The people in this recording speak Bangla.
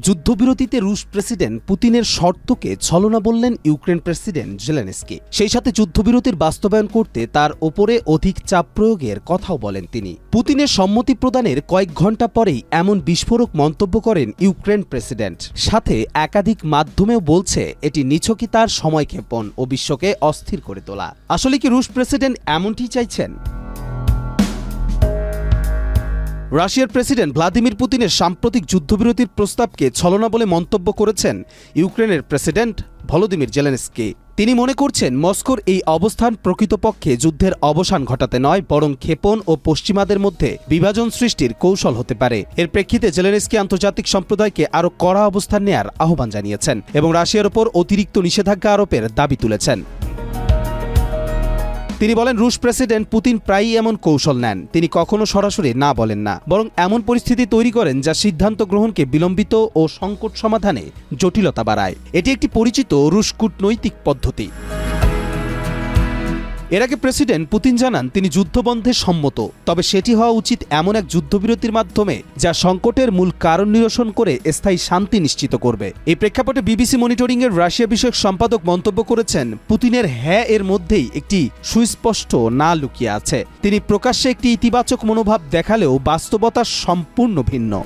যুদ্ধবিরতিতে রুশ প্রেসিডেন্ট পুতিনের শর্তকে ছলনা বললেন ইউক্রেন প্রেসিডেন্ট জেলেনস্কি। সেই সাথে যুদ্ধবিরতির বাস্তবায়ন করতে তার ওপরে অধিক চাপ প্রয়োগের কথাও বলেন তিনি। পুতিনের সম্মতি প্রদানের কয়েক ঘণ্টা পরেই এমন বিস্ফোরক মন্তব্য করেন ইউক্রেন প্রেসিডেন্ট। সাথে একাধিক মাধ্যমেও বলছে এটি নিছকই তার সময়ক্ষেপণ ও বিশ্বকে অস্থির করে তোলা। আসলে কি রুশ প্রেসিডেন্ট এমনটি চাইছেন? রাশিয়ার প্রেসিডেন্ট ভ্লাদিমির পুতিনের সাম্প্রতিক যুদ্ধবিরতির প্রস্তাবকে ছলনা বলে মন্তব্য করেছেন ইউক্রেনের প্রেসিডেন্ট ভলোদিমির জেলেনস্কি। তিনি মনে করছেন মস্কোর এই অবস্থান প্রকৃতপক্ষে যুদ্ধের অবসান ঘটাতে নয়, বরং ক্ষেপণ ও পশ্চিমাদের মধ্যে বিভাজন সৃষ্টির কৌশল হতে পারে। এর প্রেক্ষিতে জেলেনস্কি আন্তর্জাতিক সম্প্রদায়কে আরও কড়া অবস্থান নেয়ার আহ্বান জানিয়েছেন এবং রাশিয়ার ওপর অতিরিক্ত নিষেধাজ্ঞা আরোপের দাবি তুলেছেন। তিনি বলেন, রুশ প্রেসিডেন্ট পুতিন প্রায়ই এমন কৌশল নেন। তিনি কখনো সরাসরি না বলেন না, বরং এমন পরিস্থিতি তৈরি করেন যা সিদ্ধান্ত গ্রহণকে বিলম্বিত ও সংকট সমাধানে জটিলতা বাড়ায়। এটি একটি পরিচিত রুশ কূটনৈতিক পদ্ধতি। এর আগে প্রেসিডেন্ট পুতিন জানান তিনি যুদ্ধবন্ধে সম্মত, তবে সেটি হওয়া উচিত এমন এক যুদ্ধবিরতির মাধ্যমে যা সংকটের মূল কারণ নিরসন করে স্থায়ী শান্তি নিশ্চিত করবে। এই প্রেক্ষাপটে বিবিসি মনিটরিংয়ের রাশিয়া বিষয়ক সম্পাদক মন্তব্য করেছেন, পুতিনের হ্যাঁ এর মধ্যেই একটি সুস্পষ্ট না লুকিয়ে আছে। তিনি প্রকাশ্যে একটি ইতিবাচক মনোভাব দেখালেও বাস্তবতা সম্পূর্ণ ভিন্ন।